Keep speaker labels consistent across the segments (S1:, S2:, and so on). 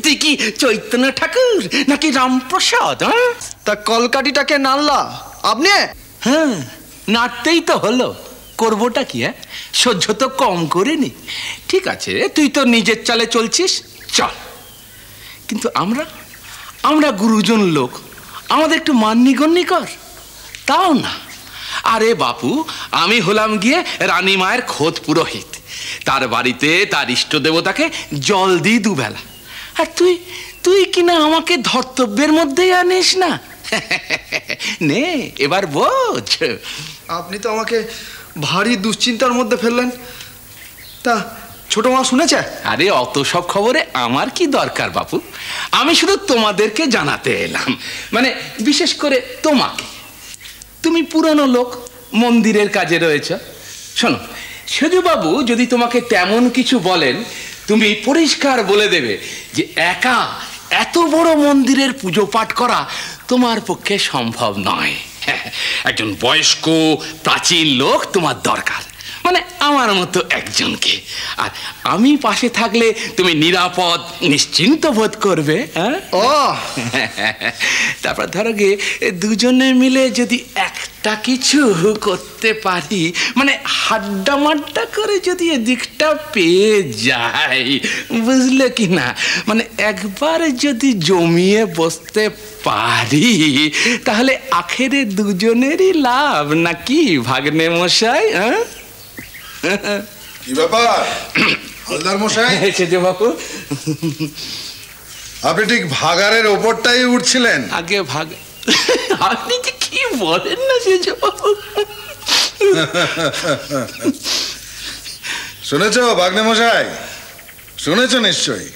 S1: তুই কি চৈতন্য ঠাকুর নাকি রামপ্রসাদ?
S2: তা কলকাঠিটাকে নাড়লা আপনি?
S1: হ্যাঁ, নাড়তেই তো হলো, করবোটা কি? সহ্য তো কম করে নি। ঠিক আছে, তুই তো নিজের চালে চলছিস, চল। কিন্তু আমরা গুরুজন লোক, আমাদের একটু মান্যিগণ্যি কর। তাও না। আরে বাপু, আমি হলাম গিয়ে রানী মায়ের খোদ পুরোহিত, তার বাড়িতে তার ইষ্ট দেবতাকে জল দিই দুবেলা, আর তুই কিনা আমাকে ধর্তব্যের মধ্যেই আনিস না। নে এবার বোঝ।
S2: আপনি তো আমাকে ভারী দুশ্চিন্তার মধ্যে ফেললেন। তা ছোট মা শুনেছে?
S1: আরে অত সব খবরে আমার কি দরকার বাপু, আমি শুধু তোমাদেরকে জানাতে এলাম, মানে বিশেষ করে তোমাকে। তুমি পুরনো লোক, মন্দিরের কাজে রয়েছ। শোনো, সেজুবাবু যদি তোমাকে তেমন কিছু বলেন, তুমি পরিষ্কার বলে দেবে যে একা এত বড় মন্দিরের পুজো পাঠ করা তোমার পক্ষে সম্ভব নয়। একজন বয়স্ক প্রাচীন লোক তোমার দরকার, মানে আমার মতো একজনকে। আর আমি পাশে থাকলে তুমি নিরাপদ নিশ্চিন্ত বোধ করবে।
S2: ও
S1: তারপর ধরো গে দুজনে মিলে যদি একটা কিছু করতে পারি, মানে হাড্ডা মাড্ডা করে যদি এদিকটা পেয়ে যাই, বুঝলে কি না, মানে একবার যদি জমিয়ে বসতে পারি, তাহলে আখেরে দুজনেরই লাভ, নাকি ভাগ্নে মশাই?
S3: কি ব্যাপার হালদার মশাই?
S1: সেজে বাবু,
S3: আপনি ঠিক ভাগাড়ের ওপরটাই উঠছিলেন?
S1: আগে ভাগ। আপনি যে কি বলেন না সেজে বাবু।
S3: শুনেছ ভাগ্নে মশাই? শুনেছ নিশ্চয়ই।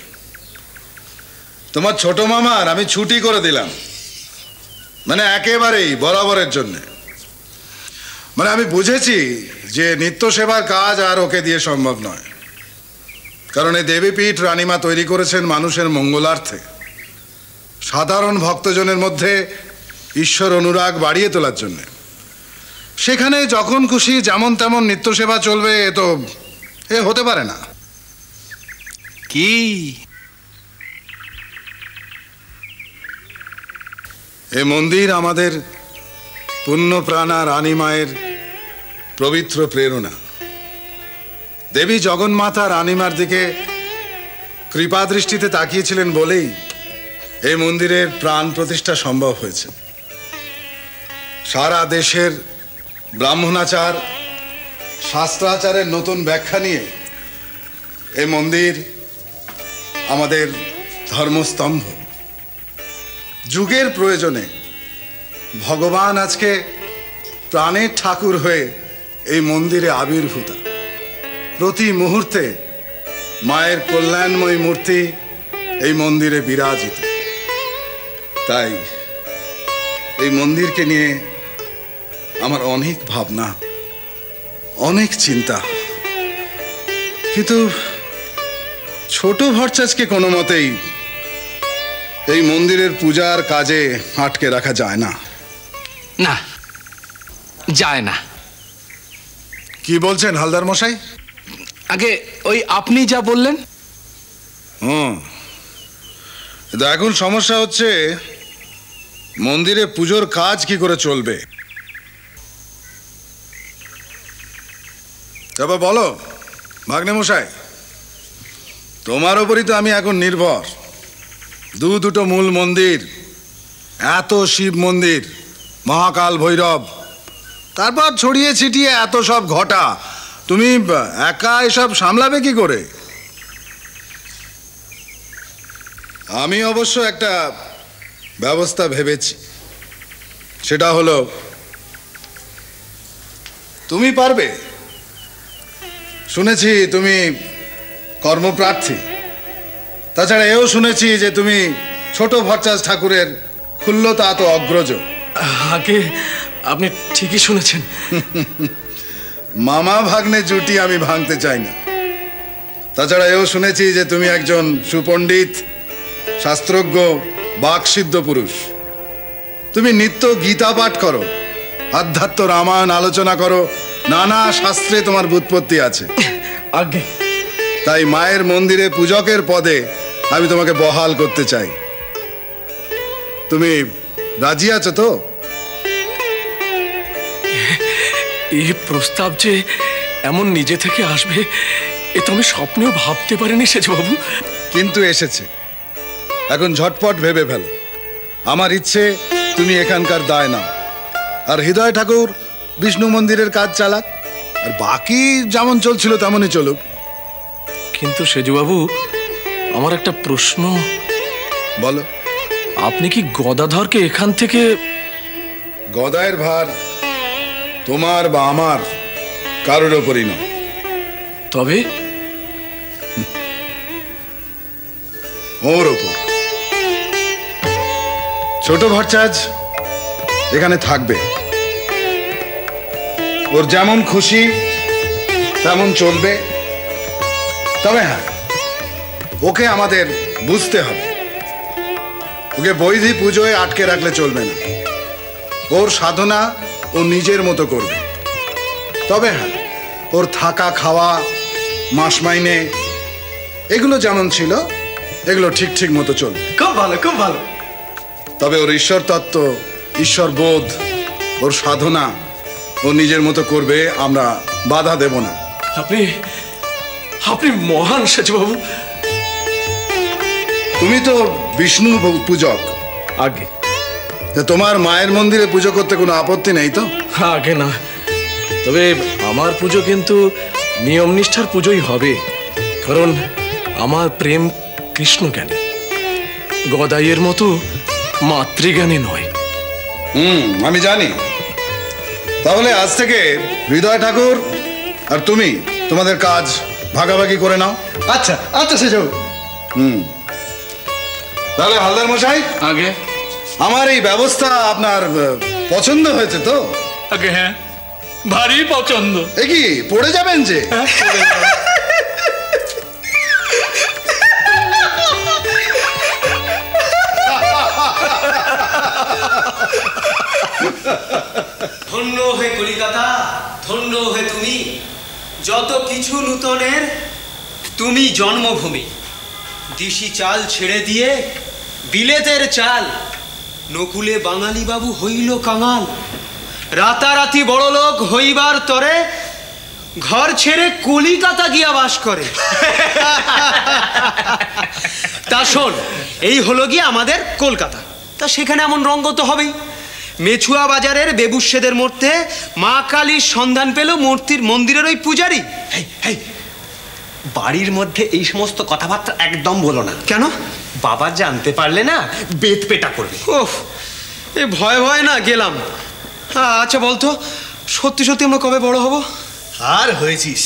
S3: তোমার ছোট মামার আমি ছুটি করে দিলাম, মানে একেবারেই বরাবরের জন্য। মানে আমি বুঝেছি যে নিত্য সেবার কাজ আর ওকে দিয়ে সম্ভব নয়, কারণ এই দেবীপীঠ রানীমা তৈরি করেছেন মানুষের মঙ্গলার্থে, সাধারণ ভক্তজনের মধ্যে ঈশ্বর অনুরাগ বাড়িয়ে তোলার জন্য। সেখানে যখন খুশি যেমন তেমন নিত্য সেবা চলবে, এ হতে পারে না।
S1: কি
S3: এ মন্দির আমাদের পুণ্যপ্রাণা রানী মায়ের পবিত্র প্রেরণা। দেবী জগন্মাতা রানীমার দিকে কৃপা দৃষ্টিতে তাকিয়েছিলেন বলেই এই মন্দিরের প্রাণ প্রতিষ্ঠা সম্ভব হয়েছে। সারা দেশের ব্রাহ্মণাচার শাস্ত্রাচারের নতুন ব্যাখ্যা নিয়ে এই মন্দির আমাদের ধর্মস্তম্ভ। যুগের প্রয়োজনে ভগবান আজকে প্রাণের ঠাকুর হয়ে এই মন্দিরে আবির্ভূত। প্রতি মুহূর্তে মায়ের কল্যাণময় মূর্তি এই মন্দিরে বিরাজিত। তাই এই মন্দিরকে নিয়ে আমার অনেক ভাবনা, অনেক চিন্তা, কিন্তু ছোট ভরচাজকে কোনো মতেই এই মন্দিরের পূজার কাজে আটকে রাখা যায় না।
S1: না, যায় না।
S3: কি বলছেন হালদার মশাই?
S1: আগে ওই আপনি যা বললেন।
S3: এখন সমস্যা হচ্ছে মন্দিরে পুজোর কাজ কি করে চলবে। তারপর বলো ভাগ্নে মশাই, তোমার ওপরই তো আমি এখন নির্ভর। দুটো মূল মন্দির, এত শিব মন্দির, মহাকাল ভৈরব, তারপর ছড়িয়ে ছিটিয়ে এত সব ঘটা, তুমি একা এসব সামলাবে কি করে? আমি অবশ্য একটা ব্যবস্থা ভেবেছি। সেটা হলো, তুমি পারবে। শুনেছি তুমি কর্মপ্রার্থী, তাছাড়া এও শুনেছি যে তুমি ছোট ভরচাজ ঠাকুরের খুল্লতা তো অগ্রজ।
S2: আগে আপনি ঠিকই শুনেছেন।
S3: মামা ভাগ্নে জুটি আমি ভাঙতে চাই না। তাছাড়া এও শুনেছি যে তুমি একজন সুপণ্ডিত, শাস্ত্রজ্ঞ, বাকসিদ্ধ পুরুষ। তুমি নিত্য গীতা পাঠ করো, আধ্যাত্ম রামায়ণ আলোচনা করো, নানা শাস্ত্রে তোমার ব্যুৎপত্তি আছে।
S2: আগে
S3: তাই মায়ের মন্দিরে পূজকের পদে আমি তোমাকে বহাল করতে চাই। তুমি রাজি আছো তো?
S4: এই প্রস্তাব যে এমন নিজে থেকে আসবে এ তো আমি স্বপ্নেও ভাবতে পারিনি সেজবাবু।
S3: কিন্তু এসেছে, এখন ঝটপট ভেবে ফেলো। আমার ইচ্ছে তুমি এখানকার দায় নাও, আর হৃদয় ঠাকুর বিষ্ণু মন্দিরের কাজ চালাক, আর বাকি যেমন চলছিল তেমনই চলুক।
S4: কিন্তু সেজবাবু, আমার একটা প্রশ্ন।
S3: বলো।
S4: আপনি কি গদাধরকে এখান থেকে?
S3: গদায়ের ভার তোমার বা আমার কারোর ওপরই নয়।
S4: তবে
S3: ওর ওপর। ছোট ভট্টাচ এখানে থাকবে, ওর যেমন খুশি তেমন চলবে। তবে হ্যাঁ, ওকে আমাদের বুঝতে হবে, ওকে বৈধি পুজোয় আটকে রাখলে চলবে না। ওর সাধনা ও নিজের মতো করবে। তবে হ্যাঁ, ওর থাকা খাওয়া মাস মাইনে এগুলো যেমন ছিল এগুলো ঠিক ঠিক মতো চলবে।
S2: খুব ভালো, খুব ভালো।
S3: তবে ওর ঈশ্বর তত্ত্ব, ঈশ্বর বোধ, ওর সাধনা ও নিজের মতো করবে, আমরা বাধা দেব না।
S4: আপনি আপনি মহান সেজবাবু।
S3: তুমি তো বিষ্ণু পূজক,
S4: আগে
S3: তোমার মায়ের মন্দিরে পুজো করতে কোনো আপত্তি নেই তো?
S4: আগে না, তবে আমার পুজো কিন্তু নিয়ম নিষ্ঠার পুজোই হবে, কারণ আমার প্রেম কৃষ্ণ জ্ঞানী, গদাইয়ের মতো মাতৃজ্ঞানী নয়।
S3: আমি জানি। তাহলে আজ থেকে হৃদয় ঠাকুর আর তুমি তোমাদের কাজ ভাগাভাগি করে নাও।
S2: আচ্ছা আচ্ছা সেজবাবু।
S3: তাহলে হালদার মশাই,
S1: আগে
S3: আমার এই ব্যবস্থা আপনার পছন্দ হয়েছে তো?
S4: আগে হ্যাঁ, ভারী পছন্দ।
S3: এ কি পড়ে যাবেন যে?
S5: ধন্য হে কলিকাতা, ধন্য হে তুমি, যত কিছু নূতনের তুমি জন্মভূমি। দিশি চাল ছেড়ে দিয়ে বিলেতের চাল, নকুলে বাঙালি বাবু হইল কাঙাল। রাতারাতি বড় লোক হইবার তরে ঘর ছেড়ে কলিকাতা গিয়া বাস করে। তা শোন, এই হলো গিয়ে আমাদের কলকাতা। তা সেখানে এমন রঙ্গ তো হবেই। মেছুয়া বাজারের বেবুসেদের মধ্যে মা কালীর সন্ধান পেল মন্দিরের ওই পূজারি।
S6: বাড়ির মধ্যে এই সমস্ত কথাবার্তা একদম বলো না।
S5: কেন?
S6: বাবা জানতে পারলে না বেত পেটা করবে।
S5: ওহ, এ ভয় ভয় না গেলাম। আচ্ছা বলতো, সত্যি সত্যি আমরা কবে বড় হব?
S6: আর হয়েছিস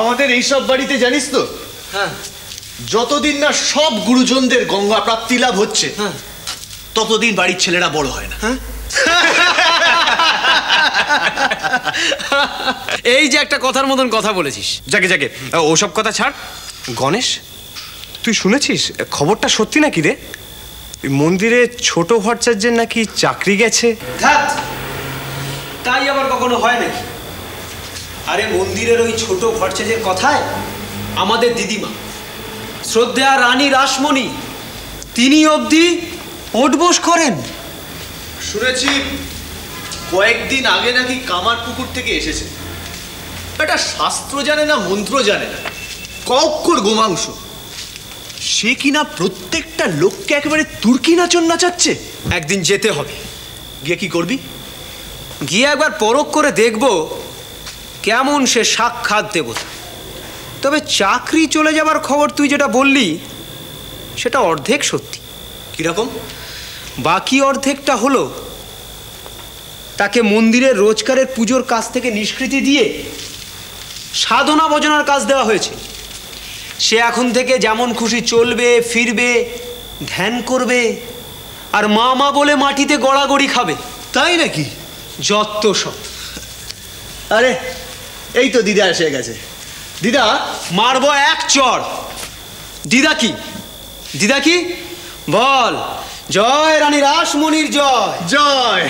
S6: আমাদের এইসব বাড়িতে, জানিস তো?
S5: হ্যাঁ।
S6: যতদিন না সব গুরুজনদের গঙ্গা প্রাপ্তি লাভ হচ্ছে,
S5: হ্যাঁ,
S6: ততদিন বাড়ির ছেলেরা বড় হয় না।
S5: হ্যাঁ। এই যে একটা কথার মতন কথা বলেছিস। যাকে যাকে ওসব কথা ছাড়। গণেশ, তুই শুনেছিস খবরটা সত্যি নাকি রে?
S6: মন্দিরে ছোট ভট্টাচার্যের নাকি চাকরি গেছে।
S5: তাই আবার কখনো হয় নাকি? আরে মন্দিরের ওই ছোট ভট্টাচার্যের কথায় আমাদের দিদিমা শ্রদ্ধা রানী রাসমণি তিনি অবধি ওঠবোস করেন।
S6: শুনেছি কয়েকদিন আগে নাকি কামারপুকুর থেকে এসেছে। এটা শাস্ত্র জানে না, মন্ত্র জানে না, কক্ষর গোমাংস। সে কিনা প্রত্যেকটা লোককে একেবারে তুর্কি নাচন নাচাচ্ছে।
S5: একদিন যেতে হবে।
S6: গিয়ে কি করবি?
S5: গিয়ে একবার পরখ করে দেখব কেমন সে সাক্ষাৎ দেবতা। তবে চাকরি চলে যাবার খবর তুই যেটা বললি সেটা অর্ধেক সত্যি।
S6: কিরকম?
S5: বাকি অর্ধেকটা হলো তাকে মন্দিরের রোজগারের পুজোর কাজ থেকে নিষ্কৃতি দিয়ে সাধনা ভজনার কাজ দেওয়া হয়েছে। সে এখন থেকে যেমন খুশি চলবে, ফিরবে, ধ্যান করবে, আর মা মা বলে মাটিতে গড়াগড়ি খাবে।
S6: তাই নাকি?
S5: যত সব।
S6: আরে এই তো দিদা এসে গেছে। দিদা,
S5: মারবো এক চড়। দিদা কি? দিদা কি বল? জয় রানী রাসমণির জয়।
S6: জয়।